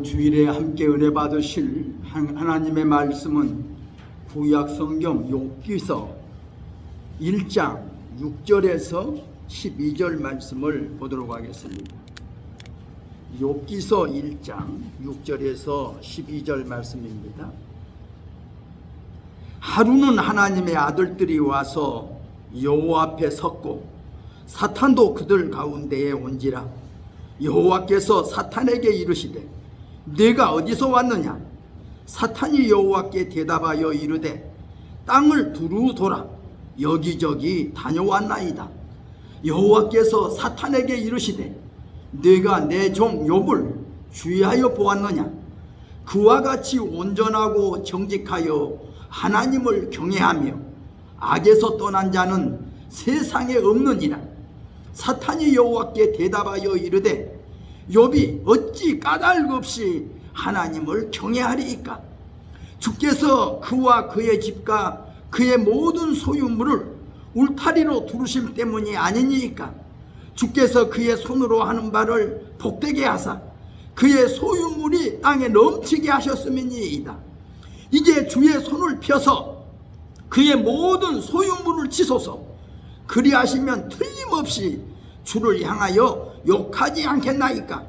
이번 주일에 함께 은혜 받으실 하나님의 말씀은 구약 성경 욥기서 1장 6절에서 12절 말씀을 보도록 하겠습니다. 욥기서 1장 6절에서 12절 말씀입니다. 하루는 하나님의 아들들이 와서 여호와 앞에 섰고 사탄도 그들 가운데에 온지라. 여호와께서 사탄에게 이르시되 네가 어디서 왔느냐? 사탄이 여호와께 대답하여 이르되 땅을 두루 돌아 여기저기 다녀왔나이다. 여호와께서 사탄에게 이르시되 네가 내 종 욥을 주의하여 보았느냐? 그와 같이 온전하고 정직하여 하나님을 경외하며 악에서 떠난 자는 세상에 없느니라. 사탄이 여호와께 대답하여 이르되 욥이 어찌 까닭 없이 하나님을 경외하리이까? 주께서 그와 그의 집과 그의 모든 소유물을 울타리로 두르심 때문이 아니니까? 주께서 그의 손으로 하는 바를 복되게 하사 그의 소유물이 땅에 넘치게 하셨음이니이다. 이제 주의 손을 펴서 그의 모든 소유물을 치소서. 그리하시면 틀림없이 주를 향하여 욕하지 않겠나이까?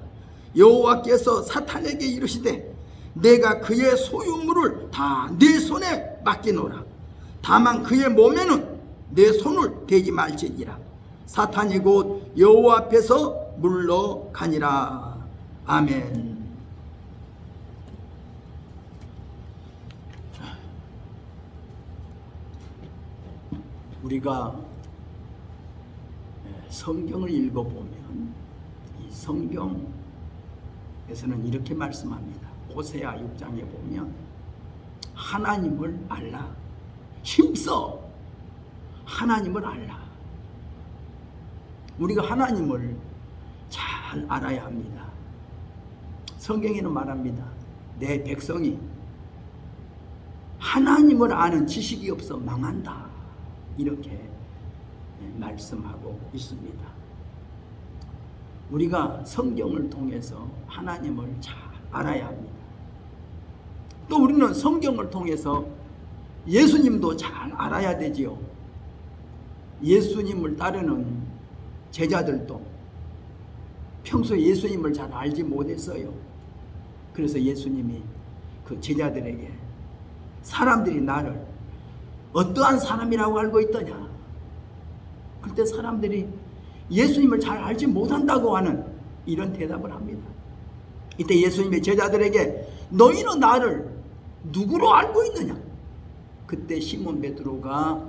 여호와께서 사탄에게 이르시되 내가 그의 소유물을 다 네 손에 맡기노라. 다만 그의 몸에는 내 손을 대지 말지니라. 사탄이 곧 여호와 앞에서 물러가니라. 아멘. 우리가 성경을 읽어보면 이 성경에서는 이렇게 말씀합니다. 호세아 6장에 보면 하나님을 알라. 힘써 하나님을 알라. 우리가 하나님을 잘 알아야 합니다. 성경에는 말합니다. 내 백성이 하나님을 아는 지식이 없어 망한다. 이렇게 말씀하고 있습니다. 우리가 성경을 통해서 하나님을 잘 알아야 합니다. 또 우리는 성경을 통해서 예수님도 잘 알아야 되지요. 예수님을 따르는 제자들도 평소에 예수님을 잘 알지 못했어요. 그래서 예수님이 그 제자들에게 사람들이 나를 어떠한 사람이라고 알고 있더냐? 그때 사람들이 예수님을 잘 알지 못한다고 하는 이런 대답을 합니다. 이때 예수님의 제자들에게 너희는 나를 누구로 알고 있느냐? 그때 시몬 베드로가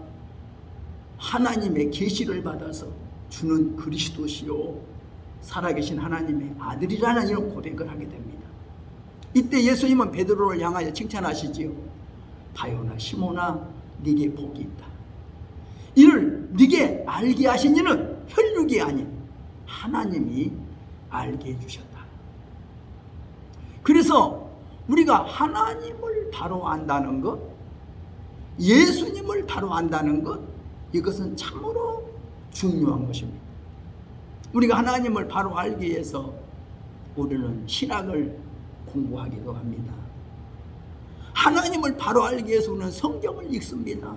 하나님의 계시를 받아서 주는 그리스도시요 살아계신 하나님의 아들이라는 이런 고백을 하게 됩니다. 이때 예수님은 베드로를 향하여 칭찬하시지요. 바요나 시몬아 네게 복이 있다. 이를 네게 알게 하신 이는 혈육이 아닌 하나님이 알게 해주셨다. 그래서 우리가 하나님을 바로 안다는 것, 예수님을 바로 안다는 것, 이것은 참으로 중요한 것입니다. 우리가 하나님을 바로 알기 위해서 우리는 신학을 공부하기도 합니다. 하나님을 바로 알기 위해서 우리는 성경을 읽습니다.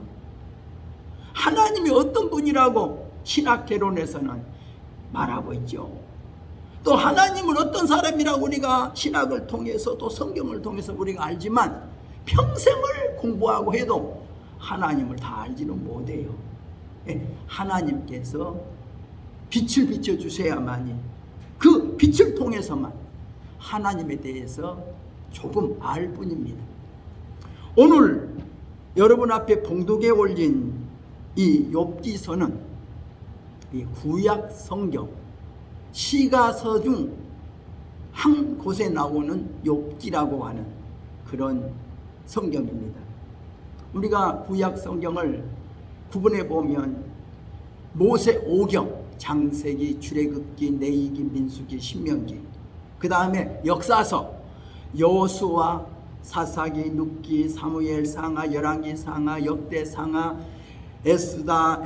하나님이 어떤 분이라고 신학개론에서는 말하고 있죠. 또 하나님은 어떤 사람이라고 우리가 신학을 통해서 또 성경을 통해서 우리가 알지만 평생을 공부하고 해도 하나님을 다 알지는 못해요. 하나님께서 빛을 비춰주셔야만이 그 빛을 통해서만 하나님에 대해서 조금 알 뿐입니다. 오늘 여러분 앞에 봉독에 올린 이 욥기서는 이 구약 성경 시가서 중 한 곳에 나오는 욥기라고 하는 그런 성경입니다. 우리가 구약 성경을 구분해 보면 모세 오경, 창세기, 출애굽기, 레위기, 민수기, 신명기, 그 다음에 역사서 여호수아, 사사기, 눕기, 사무엘, 상하, 열왕기, 상하, 역대, 상하, 에스다,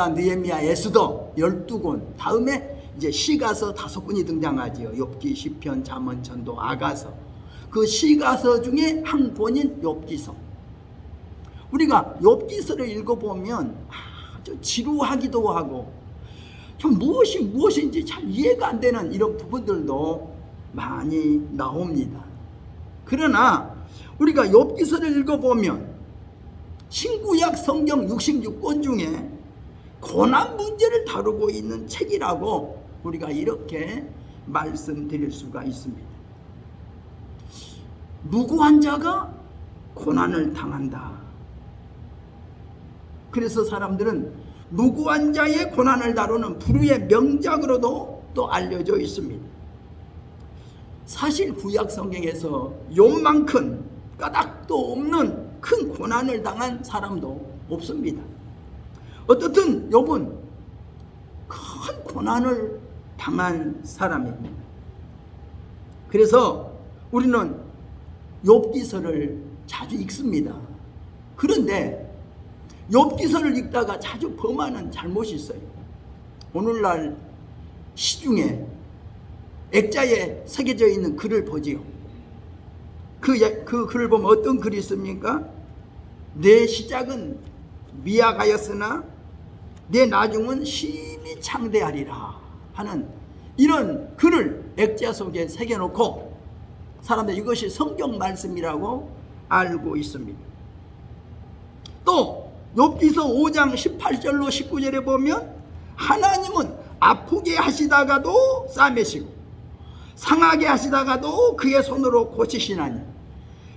느헤미야, 에스더 12권, 다음에 이제 시가서 5권이 등장하지요. 욥기, 시편, 잠언, 전도, 아가서. 그 시가서 중에 한 권인 욥기서. 우리가 욥기서를 읽어보면 아주 지루하기도 하고 참 무엇인지 잘 이해가 안 되는 이런 부분들도 많이 나옵니다. 그러나 우리가 욥기서를 읽어보면 신구약 성경 66권 중에 고난 문제를 다루고 있는 책이라고 우리가 이렇게 말씀드릴 수가 있습니다. 무고한 자가 고난을 당한다. 그래서 사람들은 무고한 자의 고난을 다루는 불후의 명작으로도 또 알려져 있습니다. 사실 구약 성경에서 욥만큼 까닭도 없는 큰 고난을 당한 사람도 없습니다. 어떻든 욥은 큰 고난을 당한 사람입니다. 그래서 우리는 욥기서를 자주 읽습니다. 그런데 욥기서를 읽다가 자주 범하는 잘못이 있어요. 오늘날 시중에 액자에 새겨져 있는 글을 보지요. 그 글을 보면 어떤 글이 있습니까? 내 시작은 미약하였으나 내 나중은 심히 창대하리라 하는 이런 글을 액자 속에 새겨놓고 사람들 이것이 성경 말씀이라고 알고 있습니다. 또 욥기서 5장 18절로 19절에 보면 하나님은 아프게 하시다가도 싸매시고 상하게 하시다가도 그의 손으로 고치시나니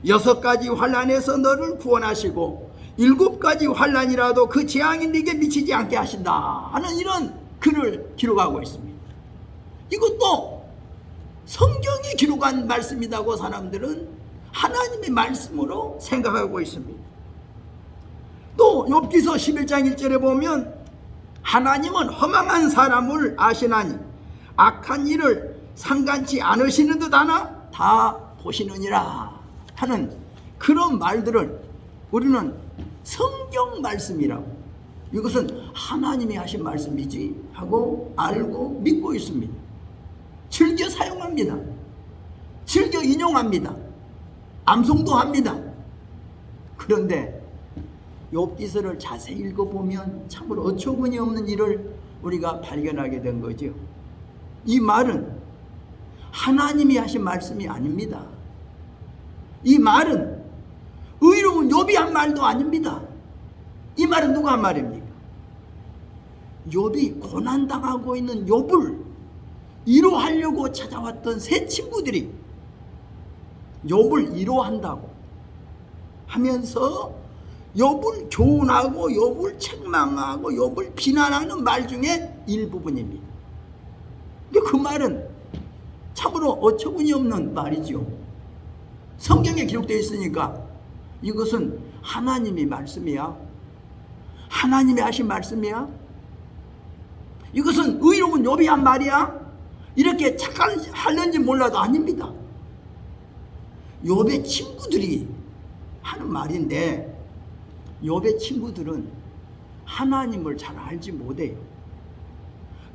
6가지 환난에서 너를 구원하시고 7가지 환난이라도 그 재앙이 네게 미치지 않게 하신다 하는 이런 글을 기록하고 있습니다. 이것도 성경이 기록한 말씀이라고 사람들은 하나님의 말씀으로 생각하고 있습니다. 또 욥기서 11장 1절에 보면 하나님은 허망한 사람을 아시나니 악한 일을 상관치 않으시는 듯 하나 다 보시느니라 하는 그런 말들을 우리는 성경 말씀이라고, 이것은 하나님이 하신 말씀이지 하고 알고 믿고 있습니다. 즐겨 사용합니다. 즐겨 인용합니다. 암송도 합니다. 그런데 욥기서를 자세히 읽어보면 참으로 어처구니 없는 일을 우리가 발견하게 된 거죠. 이 말은 하나님이 하신 말씀이 아닙니다. 이 말은 의로운 욥이 한 말도 아닙니다. 이 말은 누가 한 말입니까? 욥이 고난당하고 있는 욥을 위로하려고 찾아왔던 세 친구들이 욥을 위로한다고 하면서 욥을 교훈하고 욥을 책망하고 욥을 비난하는 말 중에 일부분입니다. 그 말은 참으로 어처구니 없는 말이죠. 성경에 기록되어 있으니까 이것은 하나님의 말씀이야. 하나님이 하신 말씀이야. 이것은 의로운 욥이 한 말이야. 이렇게 착각하는지 몰라도 아닙니다. 욥의 친구들이 하는 말인데 욥의 친구들은 하나님을 잘 알지 못해요.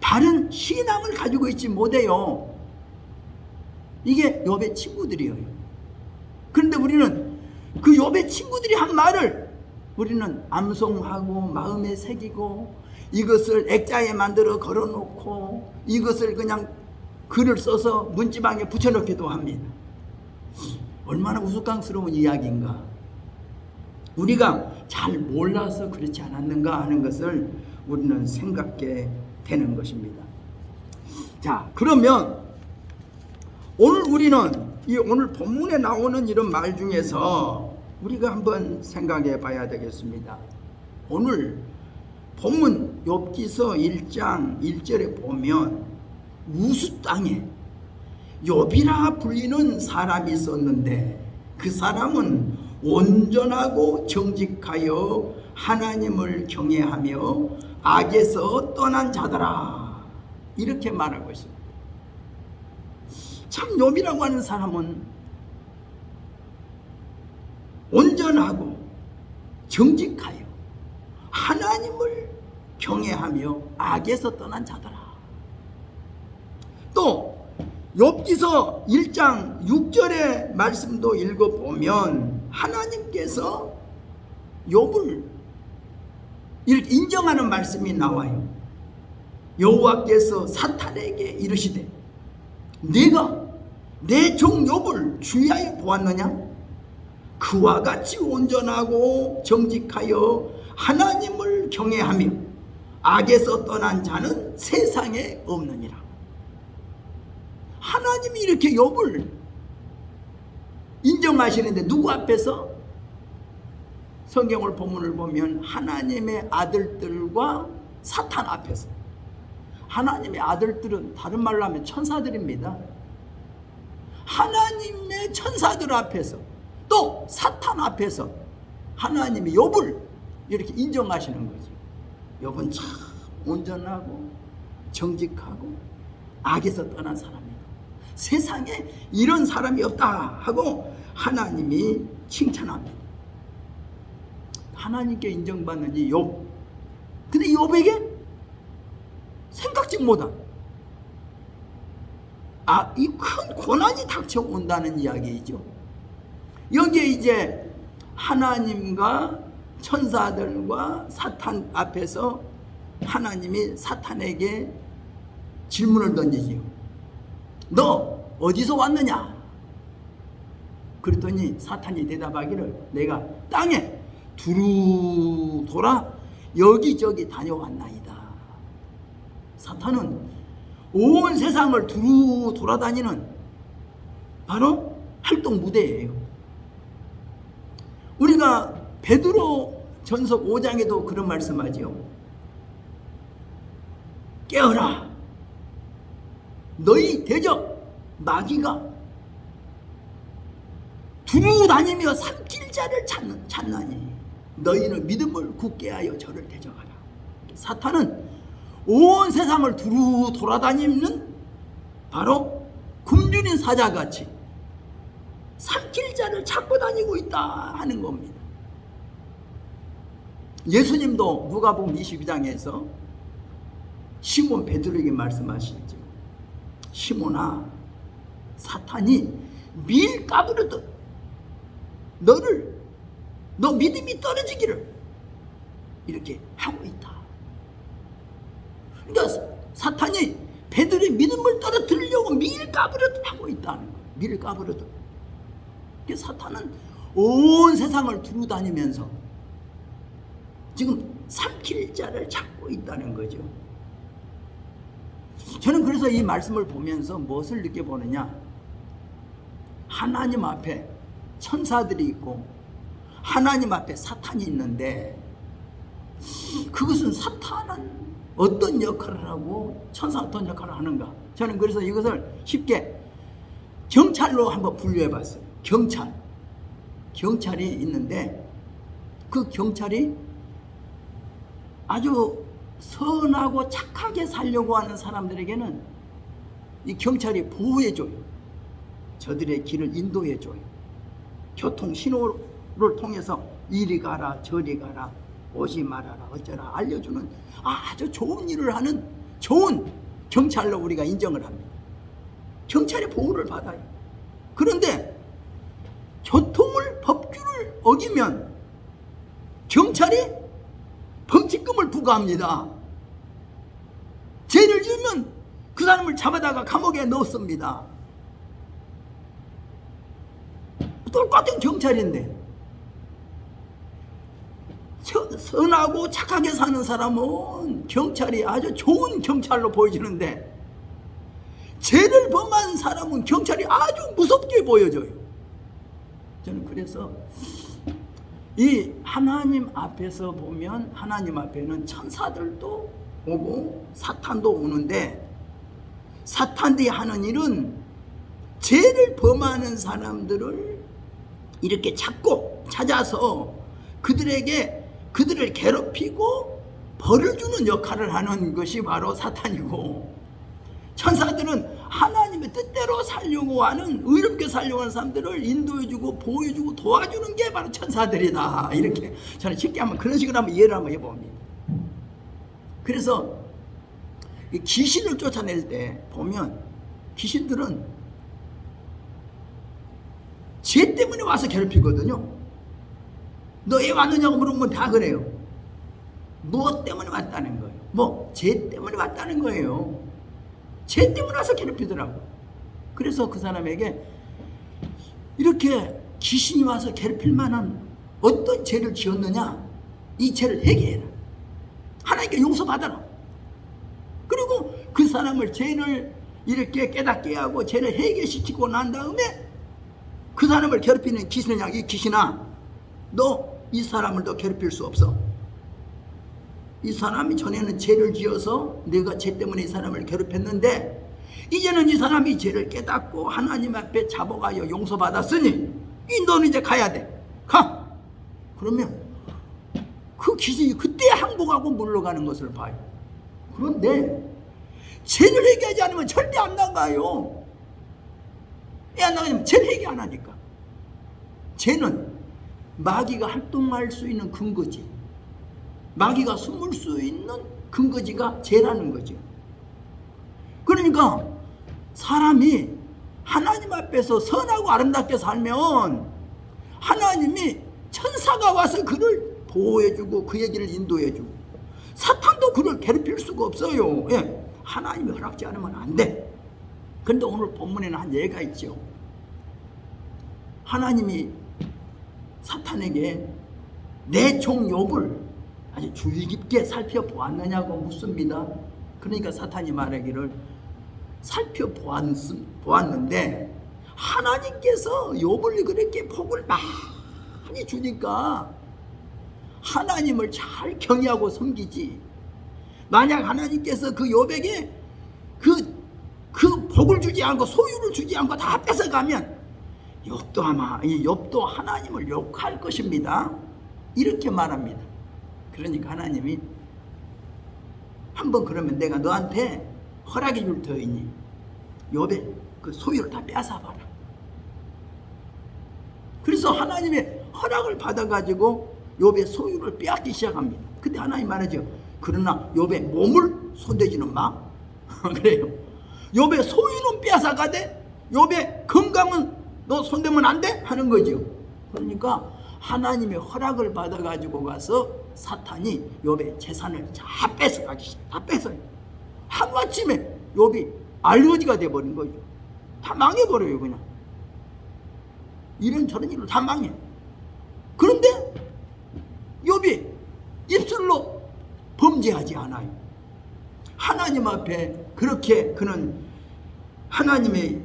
바른 신앙을 가지고 있지 못해요. 이게 욥의 친구들이에요. 그런데 우리는 그 욥의 친구들이 한 말을 우리는 암송하고 마음에 새기고 이것을 액자에 만들어 걸어놓고 이것을 그냥 글을 써서 문지방에 붙여놓기도 합니다. 얼마나 우스꽝스러운 이야기인가. 우리가 잘 몰라서 그렇지 않았는가 하는 것을 우리는 생각게 되는 것입니다. 자, 그러면 오늘 우리는 이 오늘 본문에 나오는 이런 말 중에서 우리가 한번 생각해 봐야 되겠습니다. 오늘 본문 욥기서 1장 1절에 보면 우수 땅에 욥이라 불리는 사람이 있었는데 그 사람은 온전하고 정직하여 하나님을 경외하며 악에서 떠난 자더라, 이렇게 말하고 있습니다. 참 욥이라고 하는 사람은 온전하고 정직하여 하나님을 경외하며 악에서 떠난 자더라. 욥기서 1장 6절의 말씀도 읽어보면 하나님께서 욥을 이렇게 인정하는 말씀이 나와요. 여호와께서 사탄에게 이르시되 네가 내 종 욥을 주의하여 보았느냐? 그와 같이 온전하고 정직하여 하나님을 경외하며 악에서 떠난 자는 세상에 없느니라. 하나님이 이렇게 욥을 인정하시는데 누구 앞에서? 성경을 본문을 보면 하나님의 아들들과 사탄 앞에서. 하나님의 아들들은 다른 말로 하면 천사들입니다. 하나님의 천사들 앞에서 또 사탄 앞에서 하나님이 욥을 이렇게 인정하시는 거죠. 욥은 참 온전하고 정직하고 악에서 떠난 사람이다. 세상에 이런 사람이 없다 하고 하나님이 칭찬합니다. 하나님께 인정받는 이 욥. 근데 욥에게 생각지 못한 이 큰 고난이 닥쳐온다는 이야기이죠. 여기에 이제 하나님과 천사들과 사탄 앞에서 하나님이 사탄에게 질문을 던지지요. 너 어디서 왔느냐? 그랬더니 사탄이 대답하기를 내가 땅에 두루 돌아 여기저기 다녀왔나이다. 사탄은 온 세상을 두루 돌아다니는 바로 활동 무대예요. 우리가 베드로 전서 5장에도 그런 말씀하지요. 깨어라, 너희 대적 마귀가 두루 다니며 삼킬 자를 찾나니 너희는 믿음을 굳게 하여 저를 대적하라. 사탄은 온 세상을 두루 돌아다니는 바로 굶주린 사자같이 삼킬 자를 찾고 다니고 있다 하는 겁니다. 예수님도 누가복음 22장에서 시몬 베드로에게 말씀하시죠. 시몬아, 사탄이 밀 까부르듯 너 믿음이 떨어지기를 이렇게 하고 있다. 그러니까 사탄이 베드로의 믿음을 떨어뜨리려고 밀 까부르듯 하고 있다는 거예요. 밀 까부르듯. 그러니까 사탄은 온 세상을 두루 다니면서 지금 삼킬 자를 찾고 있다는 거죠. 저는 그래서 이 말씀을 보면서 무엇을 느껴보느냐? 하나님 앞에 천사들이 있고 하나님 앞에 사탄이 있는데 그것은 사탄은 어떤 역할을 하고 천사가 어떤 역할을 하는가? 저는 그래서 이것을 쉽게 경찰로 한번 분류해 봤어요. 경찰이 있는데 그 경찰이 아주 선하고 착하게 살려고 하는 사람들에게는 이 경찰이 보호해줘요. 저들의 길을 인도해줘요. 교통 신호를 통해서 이리 가라 저리 가라 오지 말아라 어쩌라 알려주는 아주 좋은 일을 하는 좋은 경찰로 우리가 인정을 합니다. 경찰의 보호를 받아요. 그런데 교통을 법규를 어기면 경찰이 범칙금을 부과합니다. 죄를 지으면 그 사람을 잡아다가 감옥에 넣습니다. 똑같은 경찰인데 선하고 착하게 사는 사람은 경찰이 아주 좋은 경찰로 보여지는데 죄를 범한 사람은 경찰이 아주 무섭게 보여져요. 저는 그래서 이 하나님 앞에서 보면 하나님 앞에는 천사들도 오고 사탄도 오는데 사탄들이 하는 일은 죄를 범하는 사람들을 이렇게 찾아서 그들을 괴롭히고 벌을 주는 역할을 하는 것이 바로 사탄이고, 천사들은 하나님의 뜻대로 살려고 하는, 의롭게 살려고 하는 사람들을 인도해주고 보호해주고 도와주는 게 바로 천사들이다. 이렇게 저는 쉽게 한번 그런 식으로 한번 이해를 한번 해봅니다. 그래서 귀신을 쫓아낼 때 보면 귀신들은 죄 때문에 와서 괴롭히거든요. 너 왜 왔느냐고 물으면 다 그래요. 무엇 때문에 왔다는 거예요. 뭐 죄 때문에 왔다는 거예요. 죄 때문에 와서 괴롭히더라고. 그래서 그 사람에게 이렇게 귀신이 와서 괴롭힐 만한 어떤 죄를 지었느냐, 이 죄를 회개해라. 하나님께 용서받아라. 그리고 그 사람을 죄를 이렇게 깨닫게 하고 죄를 해결시키고 난 다음에 그 사람을 괴롭히는 귀신을 향해, 이 귀신아, 너 이 사람을 더 괴롭힐 수 없어. 이 사람이 전에는 죄를 지어서 내가 죄 때문에 이 사람을 괴롭혔는데 이제는 이 사람이 죄를 깨닫고 하나님 앞에 잡아가여 용서받았으니 너는 이제 가야 돼. 가. 그러면 그 귀신이 그때 항복하고 물러가는 것을 봐요. 그런데 죄를 회개하지 않으면 절대 안 나가요. 왜 안 나가냐면 죄를 회개 안 하니까. 죄는 마귀가 활동할 수 있는 근거지. 마귀가 숨을 수 있는 근거지가 죄라는 거죠. 그러니까 사람이 하나님 앞에서 선하고 아름답게 살면 하나님이 천사가 와서 그를 보호해주고 그 얘기를 인도해주고, 사탄도 그를 괴롭힐 수가 없어요. 예. 하나님이 허락지 않으면 안 돼. 그런데 오늘 본문에는 한 예가 있죠. 하나님이 사탄에게 내 종 욥을 아주 주의 깊게 살펴보았느냐고 묻습니다. 그러니까 사탄이 말하기를 살펴보았는데 하나님께서 욥을 그렇게 복을 많이 주니까 하나님을 잘 경외하고 섬기지, 만약 하나님께서 그 욥에게 그 복을 주지 않고 소유를 주지 않고 다 뺏어가면 욥도 아마 이 욥도 하나님을 욕할 것입니다. 이렇게 말합니다. 그러니까 하나님이 한번 그러면 내가 너한테 허락해 줄 터이니 욥의 그 소유를 다 뺏어봐라. 그래서 하나님의 허락을 받아가지고 욥의 소유를 빼앗기 시작합니다. 그때 하나님 말하죠. 그러나 욥의 몸을 손대지는 마. 그래요. 욥의 소유는 빼앗아가되 욥의 건강은 너 손대면 안 돼? 하는 거죠. 그러니까 하나님의 허락을 받아가지고 가서 사탄이 욥의 재산을 다 뺏어가기 시작. 다 뺏어요. 하루아침에 욥이 알거지가 돼버린 거죠. 다 망해버려요. 그냥 이런저런 일로 다 망해. 그런데 욥이 입술로 범죄하지 않아요. 하나님 앞에 그렇게 그는 하나님의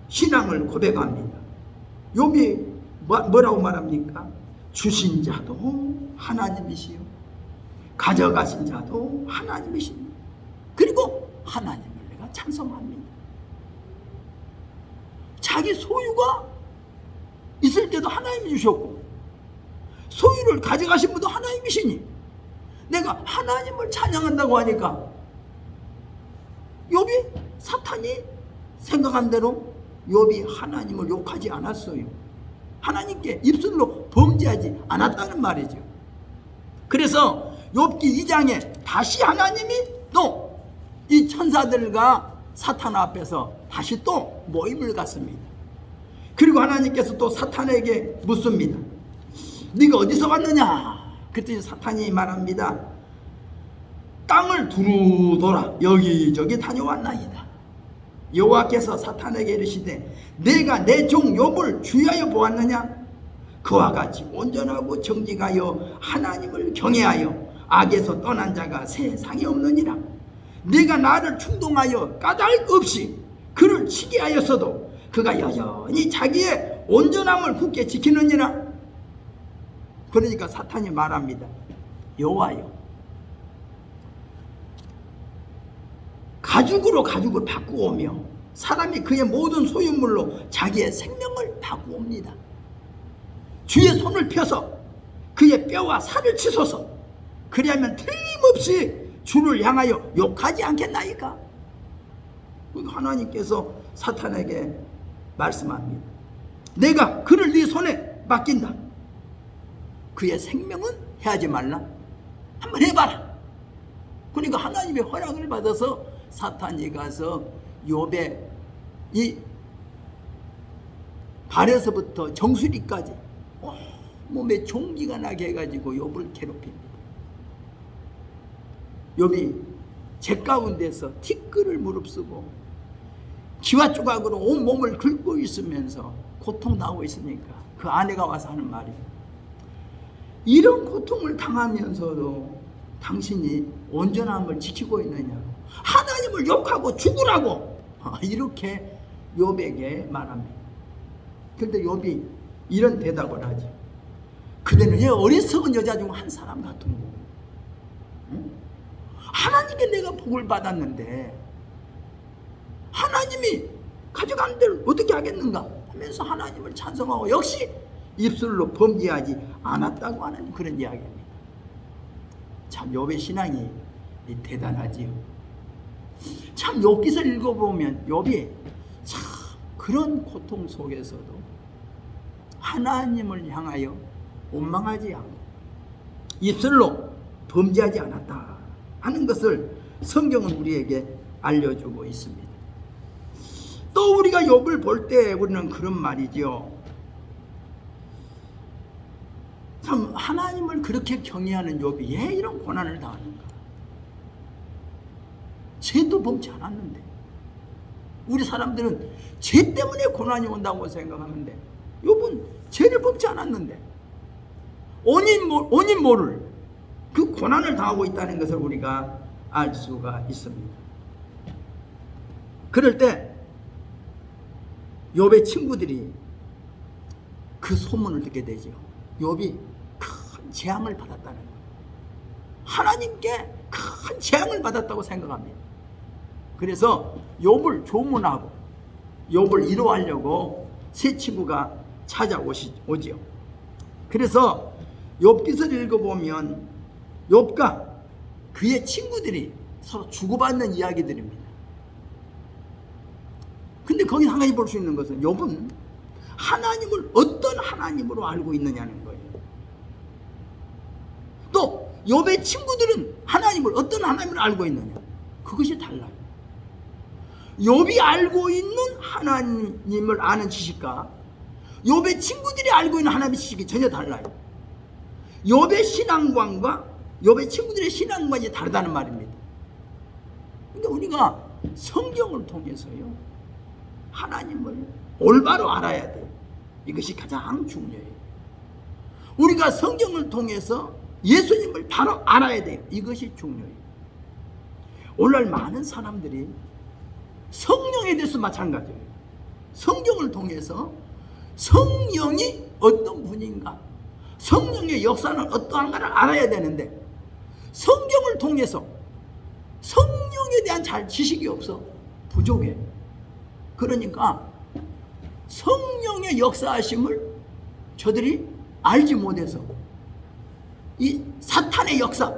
신앙을 고백합니다. 욥이 뭐라고 말합니까? 주신 자도 하나님이시요 가져가신 자도 하나님이십니다. 그리고 하나님을 내가 찬송합니다. 자기 소유가 있을 때도 하나님이 주셨고 소유를 가져가신 분도 하나님이시니 내가 하나님을 찬양한다고 하니까 욥이 사탄이 생각한 대로 욥이 하나님을 욕하지 않았어요. 하나님께 입술로 범죄하지 않았다는 말이죠. 그래서 욥기 2장에 다시 하나님이 또 이 천사들과 사탄 앞에서 다시 또 모임을 갖습니다. 그리고 하나님께서 또 사탄에게 묻습니다. 네가 어디서 왔느냐? 그때 사탄이 말합니다. 땅을 두루 돌아 여기저기 다녀왔나이다. 여호와께서 사탄에게 이르시되 내가 내 종 욥을 주의하여 보았느냐? 그와 같이 온전하고 정직하여 하나님을 경외하여 악에서 떠난 자가 세상에 없느니라. 네가 나를 충동하여 까닭 없이 그를 치게 하였어도 그가 여전히 자기의 온전함을 굳게 지키느니라. 그러니까 사탄이 말합니다. 여호와여, 가죽으로 가죽을 바꾸오며 사람이 그의 모든 소유물로 자기의 생명을 바꾸옵니다. 주의 손을 펴서 그의 뼈와 살을 치소서. 그리하면 틀림없이 주를 향하여 욕하지 않겠나이까? 하나님께서 사탄에게 말씀합니다. 내가 그를 네 손에 맡긴다. 그의 생명은 해하지 말라. 한번 해봐라. 그러니까 하나님의 허락을 받아서 사탄이 가서 욥의 이 발에서부터 정수리까지 몸에 종기가 나게 해가지고 욥을 괴롭힙니다. 욥이 제 가운데서 티끌을 무릅쓰고 기와 조각으로 온 몸을 긁고 있으면서 고통당하고 있으니까 그 아내가 와서 하는 말이, 이런 고통을 당하면서도 당신이 온전함을 지키고 있느냐고, 하나님을 욕하고 죽으라고 이렇게 욥에게 말합니다. 그런데 욥이 이런 대답을 하죠. 그대는 왜 어리석은 여자 중 한 사람 같은 거, 응? 하나님께 내가 복을 받았는데 하나님이 가져간 데를 어떻게 하겠는가 하면서 하나님을 찬송하고 역시 입술로 범죄하지 않았다고 하는 그런 이야기입니다. 참 욥의 신앙이 대단하지요. 참 욥기서를 읽어보면 욥이 참 그런 고통 속에서도 하나님을 향하여 원망하지 않고 입술로 범죄하지 않았다 하는 것을 성경은 우리에게 알려주고 있습니다. 또 우리가 욥을 볼 때 우리는 그런 말이죠. 참 하나님을 그렇게 경외하는 욥이 왜 이런 고난을 당하는가? 죄도 범치 않았는데. 우리 사람들은 죄 때문에 고난이 온다고 생각하는데 욥은 죄를 범치 않았는데 원인 모를 그 고난을 당하고 있다는 것을 우리가 알 수가 있습니다. 그럴 때 욥의 친구들이 그 소문을 듣게 되죠. 욥이 큰 재앙을 받았다는 거예요. 하나님께 큰 재앙을 받았다고 생각합니다. 그래서 욥을 조문하고 욥을 위로하려고 세 친구가 찾아오지요. 그래서 욥기서를 읽어보면 욥과 그의 친구들이 서로 주고받는 이야기들입니다. 근데 거기 한 가지 볼 수 있는 것은 욥은 하나님을 어떤 하나님으로 알고 있느냐는 거예요. 또 욥의 친구들은 하나님을 어떤 하나님으로 알고 있느냐, 그것이 달라요. 욥이 알고 있는 하나님을 아는 지식과 욥의 친구들이 알고 있는 하나님의 지식이 전혀 달라요. 욥의 신앙관과 욥의 친구들의 신앙관이 다르다는 말입니다. 그러니까 우리가 성경을 통해서요 하나님을 올바로 알아야 돼요. 이것이 가장 중요해요. 우리가 성경을 통해서 예수님을 바로 알아야 돼요. 이것이 중요해요. 오늘날 많은 사람들이 성령에 대해서 마찬가지예요. 성경을 통해서 성령이 어떤 분인가, 성령의 역사는 어떠한가를 알아야 되는데 성경을 통해서 성령에 대한 잘 지식이 없어 부족해. 그러니까 성령의 역사하심을 저들이 알지 못해서 이 사탄의 역사,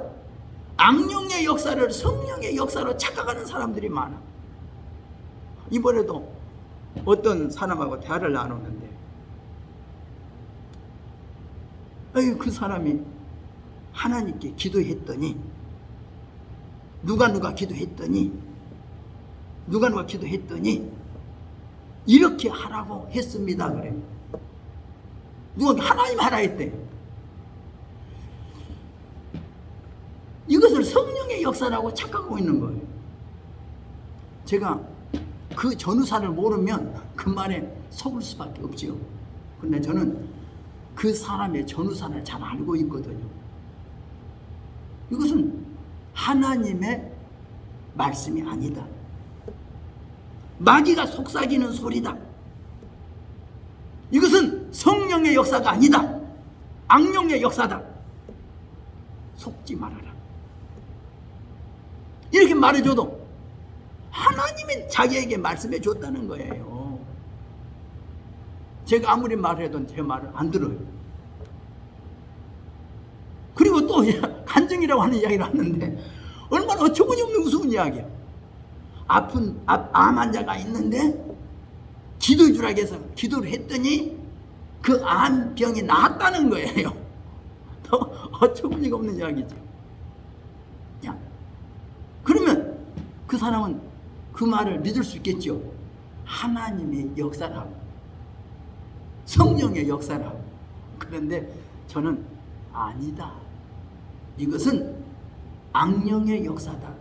악령의 역사를 성령의 역사로 착각하는 사람들이 많아. 이번에도 어떤 사람하고 대화를 나누는데 그 사람이 하나님께 기도했더니 누가 기도했더니 이렇게 하라고 했습니다. 그래. 누가 하나님 하라 했대. 이것을 성령의 역사라고 착각하고 있는 거예요. 제가 그 전후사를 모르면 그 말에 속을 수밖에 없지요. 근데 저는 그 사람의 전후사를 잘 알고 있거든요. 이것은 하나님의 말씀이 아니다. 마귀가 속삭이는 소리다. 이것은 성령의 역사가 아니다. 악령의 역사다. 속지 말아라. 이렇게 말해줘도 하나님이 자기에게 말씀해 줬다는 거예요. 제가 아무리 말해도 제 말을 안 들어요. 그리고 또 간증이라고 하는 이야기를 하는데 얼마나 어처구니없는 우스운 이야기야. 암 환자가 있는데 기도해 주라고 해서 기도를 했더니 그 암병이 나았다는 거예요. 더 어처구니가 없는 이야기죠. 야, 그러면 그 사람은 그 그 말을 믿을 수 있겠죠. 하나님의 역사라고, 성령의 역사라고. 그런데 저는 아니다. 이것은 악령의 역사다.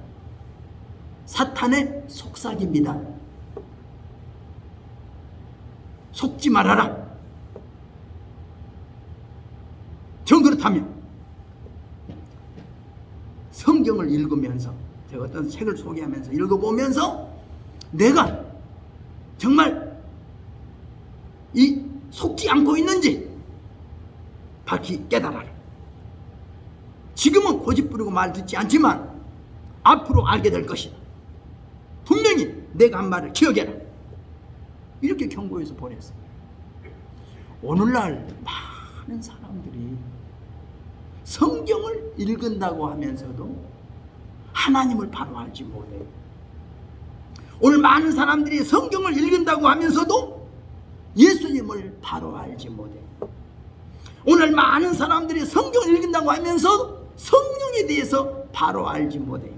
사탄의 속삭입니다. 속지 말아라. 정 그렇다면 성경을 읽으면서, 제가 어떤 책을 소개하면서 읽어보면서 내가 정말 이 속지 않고 있는지 밝히 깨달아라. 지금은 고집부리고 말 듣지 않지만 앞으로 알게 될 것이다. 분명히 내가 한 말을 기억해라. 이렇게 경고해서 보냈어요. 오늘날 많은 사람들이 성경을 읽은다고 하면서도 하나님을 바로 알지 못해요. 오늘 많은 사람들이 성경을 읽은다고 하면서도 예수님을 바로 알지 못해요. 오늘 많은 사람들이 성경을 읽는다고 하면서 성령에 대해서 바로 알지 못해요.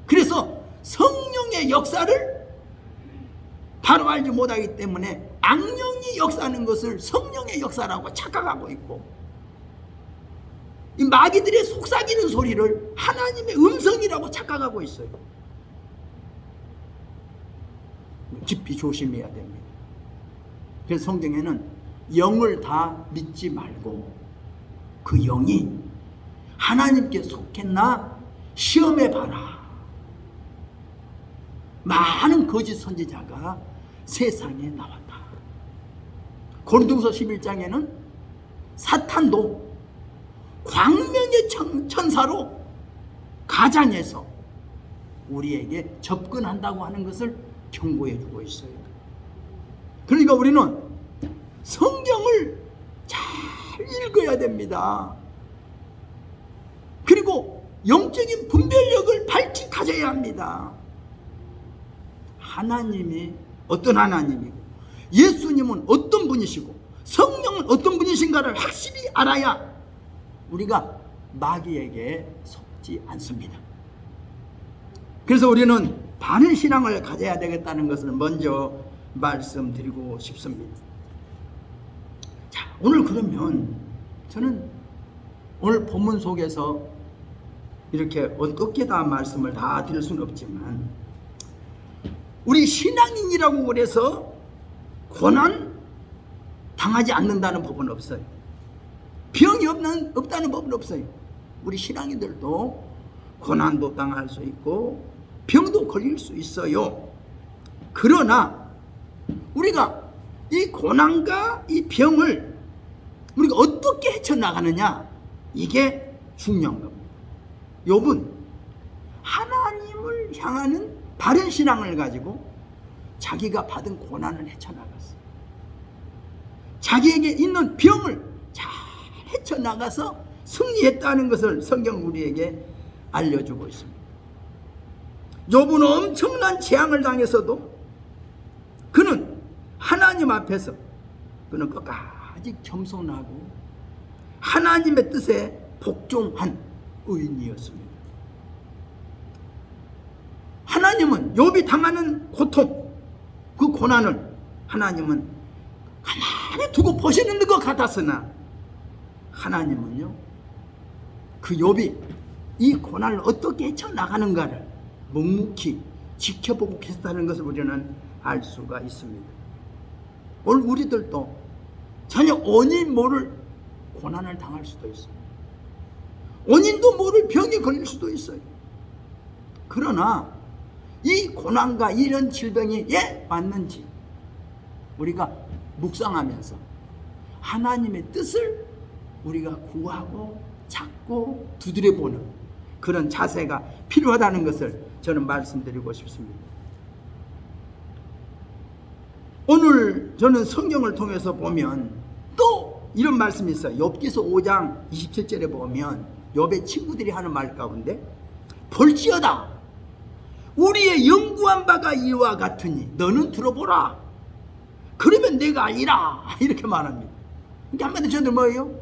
그래서 성령의 역사를 바로 알지 못하기 때문에 악령이 역사하는 것을 성령의 역사라고 착각하고 있고, 이 마귀들의 속삭이는 소리를 하나님의 음성이라고 착각하고 있어요. 깊이 조심해야 됩니다. 그래서 성경에는 영을 다 믿지 말고 그 영이 하나님께 속했나 시험해봐라. 많은 거짓 선지자가 세상에 나왔다. 고린도후서 11장에는 사탄도 광명의 천사로 가장해서 우리에게 접근한다고 하는 것을 경고해 주고 있어요. 그러니까 우리는 성경을 잘 읽어야 됩니다. 그리고 영적인 분별력을 밝히 가져야 합니다. 하나님이 어떤 하나님이고 예수님은 어떤 분이시고 성령은 어떤 분이신가를 확실히 알아야 우리가 마귀에게 속지 않습니다. 그래서 우리는 바른 신앙을 가져야 되겠다는 것을 먼저 말씀드리고 싶습니다. 자, 오늘 그러면 저는 오늘 본문 속에서 이렇게 어떻게 다 말씀을 다 드릴 수는 없지만, 우리 신앙인이라고 그래서 고난 당하지 않는다는 법은 없어요. 병이 없다는 법은 없어요. 우리 신앙인들도 고난도 당할 수 있고 병도 걸릴 수 있어요. 그러나 우리가 이 고난과 이 병을 우리가 어떻게 헤쳐나가느냐, 이게 중요한 겁니다. 욥은 하나님을 향하는 바른 신앙을 가지고 자기가 받은 고난을 헤쳐나갔어요. 자기에게 있는 병을 잘 헤쳐나가서 승리했다는 것을 성경 우리에게 알려주고 있습니다. 욥은 엄청난 재앙을 당해서도 그는 하나님 앞에서 그는 끝까지 겸손하고 하나님의 뜻에 복종한 의인이었습니다. 하나님은 욥이 당하는 고통, 그 고난을 하나님은 가만히 두고 보시는 것 같았으나 하나님은요, 그 욥이 이 고난을 어떻게 헤쳐나가는가를 묵묵히 지켜보고 계셨다는 것을 우리는 알 수가 있습니다. 오늘 우리들도 전혀 원인 모를 고난을 당할 수도 있어요. 원인도 모를 병에 걸릴 수도 있어요. 그러나 이 고난과 이런 질병이 왜 왔는지 우리가 묵상하면서 하나님의 뜻을 우리가 구하고 찾고 두드려보는 그런 자세가 필요하다는 것을 저는 말씀드리고 싶습니다. 오늘 저는 성경을 통해서 보면 또 이런 말씀이 있어요. 욥기서 5장 27절에 보면 욥의 친구들이 하는 말 가운데, 볼지어다 우리의 연구한 바가 이와 같으니 너는 들어보라. 그러면 내가 알리라. 이렇게 말합니다. 그러니까 한마디로 저들 뭐예요?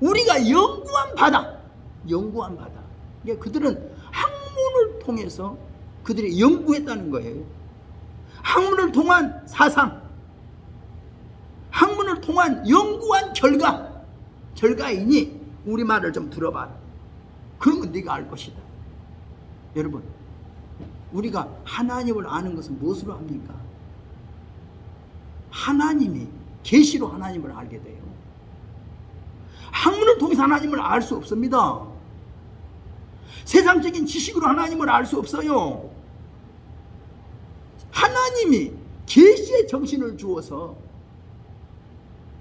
우리가 연구한 바다. 그러니까 그들은 학문을 통해서 그들이 연구했다는 거예요. 학문을 통한 사상, 학문을 통한 연구한 결과이니 우리 말을 좀 들어봐라. 그러면 네가 알 것이다. 여러분, 우리가 하나님을 아는 것은 무엇으로 합니까? 하나님이 계시로 하나님을 알게 돼요. 학문을 통해서 하나님을 알 수 없습니다. 세상적인 지식으로 하나님을 알 수 없어요. 하나님이 계시의 정신을 주어서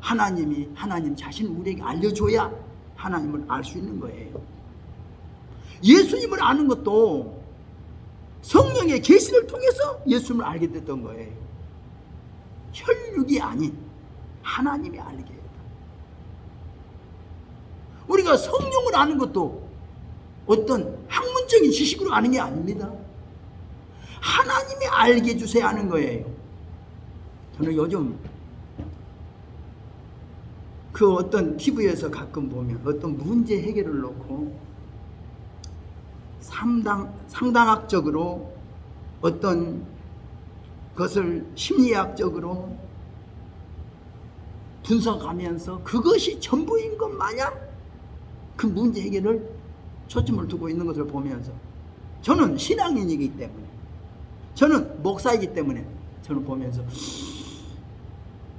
하나님 자신을 우리에게 알려줘야 하나님을 알 수 있는 거예요. 예수님을 아는 것도 성령의 계시를 통해서 예수님을 알게 됐던 거예요. 혈육이 아닌 하나님이 알게 했다. 우리가 성령을 아는 것도 어떤 학문적인 지식으로 아는 게 아닙니다. 하나님이 알게 해주세요 하는 거예요. 저는 요즘 그 어떤 TV에서 가끔 보면 어떤 문제 해결을 놓고 상당학적으로 어떤 것을 심리학적으로 분석하면서 그것이 전부인 것 마냥 그 문제 해결을 초점을 두고 있는 것을 보면서, 저는 신앙인이기 때문에, 저는 목사이기 때문에 저는 보면서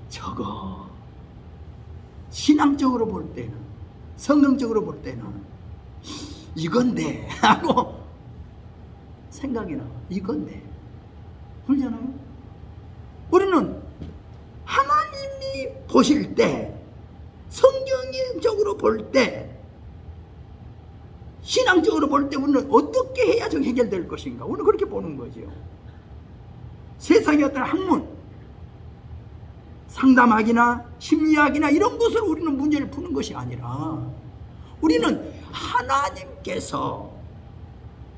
저거 신앙적으로 볼 때는, 성경적으로 볼 때는 이건데 하고 생각이 나. 이건데 그러잖아요. 우리는 하나님이 보실 때, 성경적으로 볼 때, 신앙적으로 볼 때 우리는 어떻게 해야 좀 해결될 것인가, 우리는 그렇게 보는 거죠. 세상의 어떤 학문, 상담학이나 심리학이나 이런 것으로 우리는 문제를 푸는 것이 아니라, 우리는 하나님께서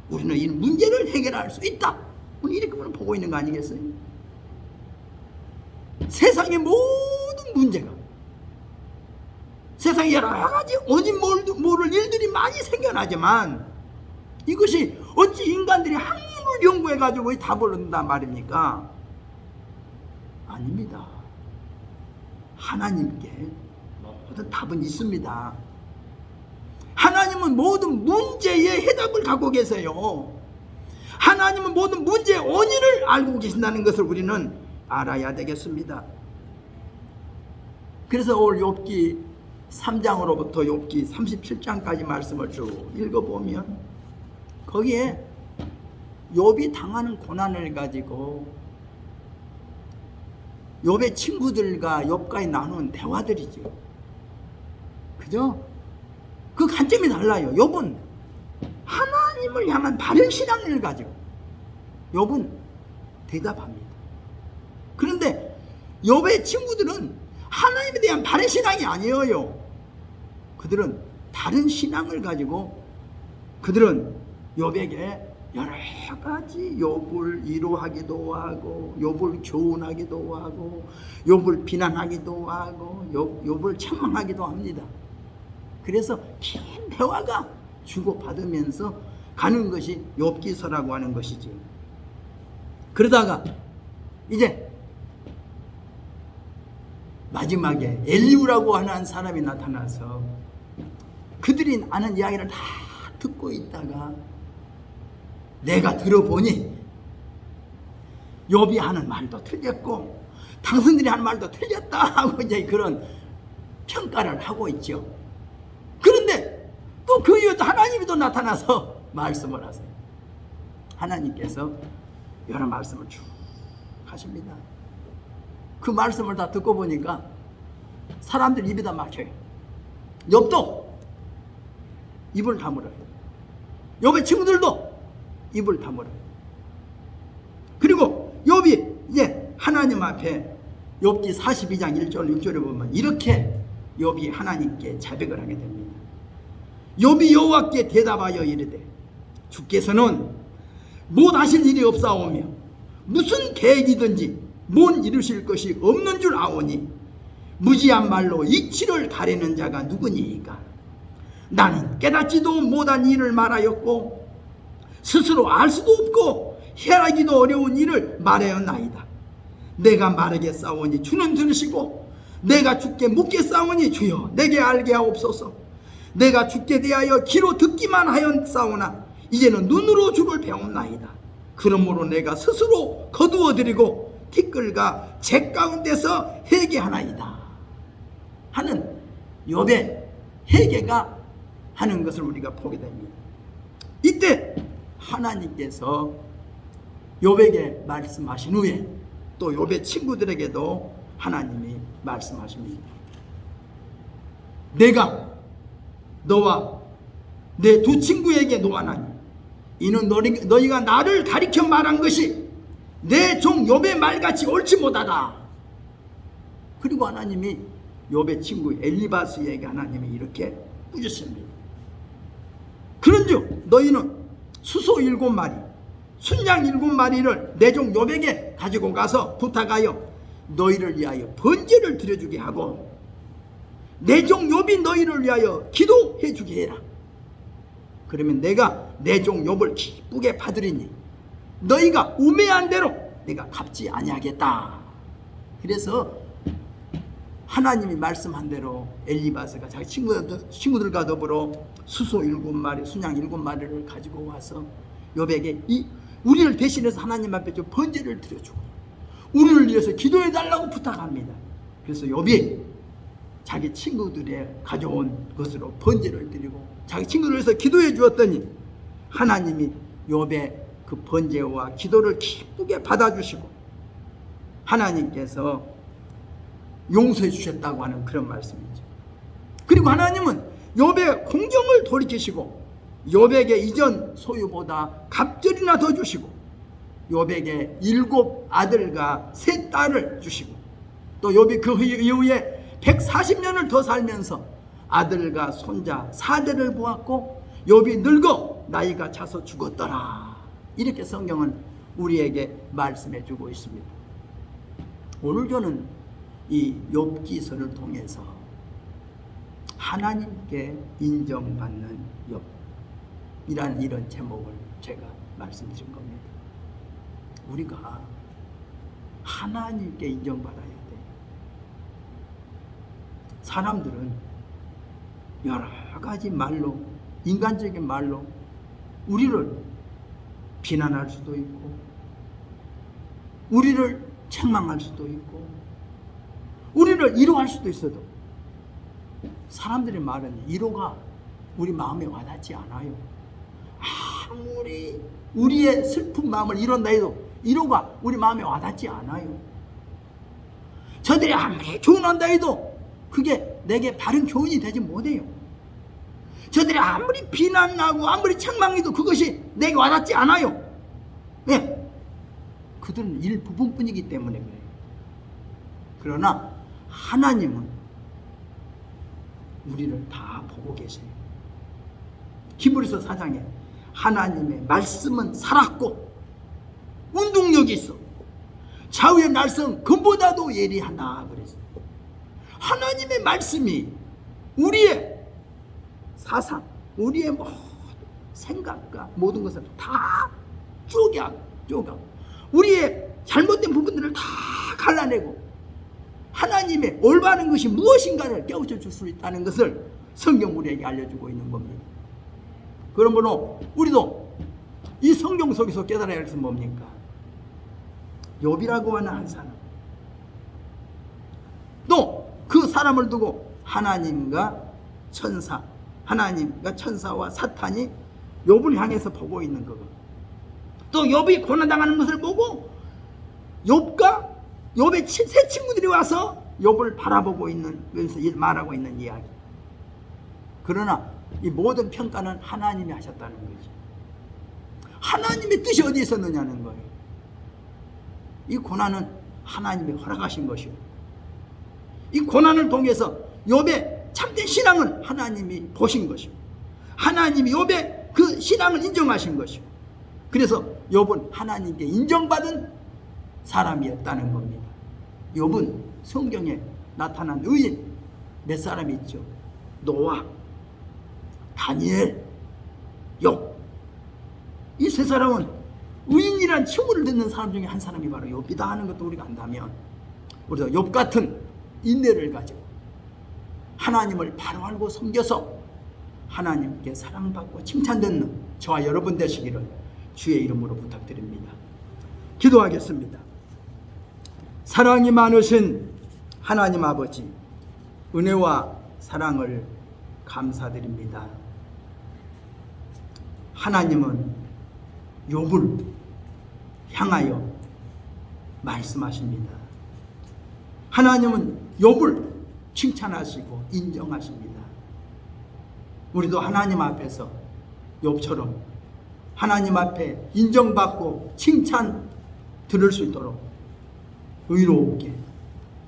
우리는 이 문제를 해결할 수 있다, 우리 이렇게 보고 있는 거 아니겠어요? 세상의 모든 문제가, 세상에 여러 가지 원인 모를 일들이 많이 생겨나지만, 이것이 어찌 인간들이 학문을 연구해가지고 답을 얻는단 말입니까? 아닙니다. 하나님께 모든 답은 있습니다. 하나님은 모든 문제의 해답을 갖고 계세요. 하나님은 모든 문제의 원인을 알고 계신다는 것을 우리는 알아야 되겠습니다. 그래서 오늘 욥기 3장으로부터 욥기 37장까지 말씀을 쭉 읽어보면, 거기에 욥이 당하는 고난을 가지고 욥의 친구들과 욥과의 나누는 대화들이죠. 그죠? 그 관점이 달라요. 욥은 하나님을 향한 바른 신앙을 가지고 욥은 대답합니다. 그런데 욥의 친구들은 하나님에 대한 바른 신앙이 아니에요. 그들은 다른 신앙을 가지고 그들은 욥에게 여러 가지 욥을 위로하기도 하고, 욥을 교훈하기도 하고, 욥을 비난하기도 하고, 욥을 책망하기도 합니다. 그래서 긴 대화가 주고받으면서 가는 것이 욥기서라고 하는 것이지. 그러다가 이제 마지막에 엘리후라고 하는 사람이 나타나서 그들이 아는 이야기를 다 듣고 있다가, 내가 들어보니 욥이 하는 말도 틀렸고 당신들이 하는 말도 틀렸다 하고 이제 그런 평가를 하고 있죠. 그런데 또 그 이후에 하나님이 또 나타나서 말씀을 하세요. 하나님께서 여러 말씀을 쭉 하십니다. 그 말씀을 다 듣고 보니까 사람들 입이 다 막혀요. 욥도 입을 다물어요. 욥의 친구들도 입을 다물어요. 그리고 욥이 이제 하나님 앞에 욥기 42장 1절 6절에 보면 이렇게 욥이 하나님께 자백을 하게 됩니다. 욥이 여호와께 대답하여 이르되, 주께서는 못 하실 일이 없사오며 무슨 계획이든지 못 이루실 것이 없는 줄 아오니 무지한 말로 이치를 가리는 자가 누구니이까? 나는 깨닫지도 못한 일을 말하였고 스스로 알 수도 없고 헤아리기도 어려운 일을 말하였나이다. 내가 말하겠사오니 주는 들으시고 내가 주께 묻겠사오니 주여 내게 알게 하옵소서. 내가 주께 대하여 귀로 듣기만 하였사오나 이제는 눈으로 주를 배웁나이다. 그러므로 내가 스스로 거두어드리고 티끌과 재 가운데서 회개하나이다 하는 욥의 회개가 하는 것을 우리가 보게 됩니다. 이때 하나님께서 욥에게 말씀하신 후에 또 욥의 친구들에게도 하나님이 말씀하십니다. 내가 너와 내 두 친구에게 노하나니 이는 너희가 나를 가리켜 말한 것이 내 종 욥의 말같이 옳지 못하다. 그리고 하나님이 욥의 친구 엘리바스에게 하나님이 이렇게 꾸짖습니다. 그런즉 너희는 수소 7마리 순양 7마리를 내 종 욥에게 가지고 가서 부탁하여 너희를 위하여 번제를 드려주게 하고 내 종 욥이 너희를 위하여 기도해 주게 해라. 그러면 내가 내 종 욥을 기쁘게 받으리니 너희가 우매한 대로 내가 갚지 아니하겠다. 그래서 하나님이 말씀한 대로 엘리바스가 자기 친구들과 더불어 수소 7마리 순양 7마리를 가지고 와서 욥에게 우리를 대신해서 하나님 앞에 좀 번제를 드려주고 우리를 위해서 기도해 달라고 부탁합니다. 그래서 욥이 자기 친구들이 가져온 것으로 번제를 드리고 자기 친구들을 위해서 기도해 주었더니 하나님이 욥의 그 번제와 기도를 기쁘게 받아주시고 하나님께서 용서해 주셨다고 하는 그런 말씀이죠. 그리고 하나님은 욥의 공경을 돌이키시고 욥에게 이전 소유보다 갑절이나 더 주시고 욥에게 7 아들과 3 딸을 주시고 또 욥이 그 이후에 140년을 더 살면서 아들과 손자 4대를 보았고 욥이 늙어 나이가 차서 죽었더라. 이렇게 성경은 우리에게 말씀해 주고 있습니다. 오늘 저는 이 욥기서를 통해서 하나님께 인정받는 욥이라는 이런 제목을 제가 말씀드린 겁니다. 우리가 하나님께 인정받아야 돼. 사람들은 여러 가지 말로, 인간적인 말로 우리를 비난할 수도 있고 우리를 책망할 수도 있고 우리를 위로할 수도 있어도 사람들의 말은 위로가 우리 마음에 와닿지 않아요. 아무리 우리의 슬픈 마음을 이룬다 해도 위로가 우리 마음에 와닿지 않아요. 저들이 아무리 조언한다 해도 그게 내게 바른 교훈이 되지 못해요. 저들이 아무리 비난하고 아무리 책망해도 그것이 내게 와닿지 않아요. 왜? 그들은 일부분뿐이기 때문에 그래요. 그러나 하나님은 우리를 다 보고 계세요. 히브리서 4장에 하나님의 말씀은 살았고 운동력이 있어 좌우의 날선 금보다도 예리하다 그랬어요. 하나님의 말씀이 우리의 사상, 우리의 모든 생각과 모든 것을 다 쪼개 우리의 잘못된 부분들을 다 갈라내고 하나님의 올바른 것이 무엇인가를 깨우쳐 줄 수 있다는 것을 성경 우리에게 알려주고 있는 겁니다. 그러므로 우리도 이 성경 속에서 깨달아야 할 것은 뭡니까? 욥이라고 하는 한 사람, 또 그 사람을 두고 하나님과 천사와 사탄이 욥을 향해서 보고 있는 거고, 또 욥이 고난당하는 것을 보고 욥의 세 친구들이 와서 욥을 바라보고 있는, 그래서 말하고 있는 이야기. 그러나 이 모든 평가는 하나님이 하셨다는 거죠. 하나님의 뜻이 어디에 있었느냐는 거예요. 이 고난은 하나님이 허락하신 것이요, 이 고난을 통해서 욥의 참된 신앙을 하나님이 보신 것이요, 하나님이 욥의 그 신앙을 인정하신 것이요, 그래서 욥은 하나님께 인정받은 사람이었다는 겁니다. 욥은 성경에 나타난 의인 몇 사람이 있죠. 노아, 다니엘, 욥. 이 세 사람은 의인이란 칭호를 듣는 사람 중에 한 사람이 바로 욥이다 하는 것도 우리가 안다면, 우리도 욥 같은 인내를 가지고 하나님을 바로 알고 섬겨서 하나님께 사랑받고 칭찬받는 저와 여러분 되시기를 주의 이름으로 부탁드립니다. 기도하겠습니다. 사랑이 많으신 하나님 아버지, 은혜와 사랑을 감사드립니다. 하나님은 욥을 향하여 말씀하십니다. 하나님은 욥을 칭찬하시고 인정하십니다. 우리도 하나님 앞에서 욥처럼 하나님 앞에 인정받고 칭찬 들을 수 있도록 의롭게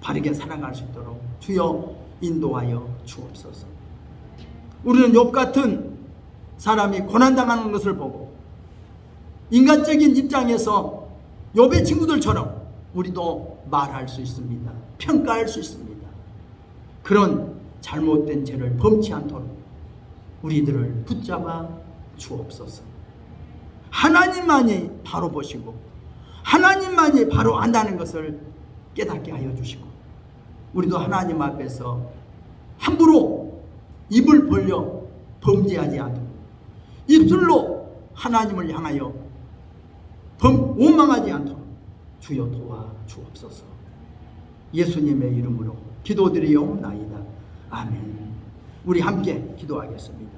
바르게 살아갈 수 있도록 주여 인도하여 주옵소서. 우리는 욥 같은 사람이 고난당하는 것을 보고 인간적인 입장에서 욥의 친구들처럼 우리도 말할 수 있습니다. 평가할 수 있습니다. 그런 잘못된 죄를 범치 않도록 우리들을 붙잡아 주옵소서. 하나님만이 바로 보시고 하나님만이 바로 안다는 것을 깨닫게 하여 주시고, 우리도 하나님 앞에서 함부로 입을 벌려 범죄하지 않도록 입술로 하나님을 향하여 원망하지 않도록 주여 도와 주옵소서. 예수님의 이름으로 기도드리옵나이다. 아멘. 우리 함께 기도하겠습니다.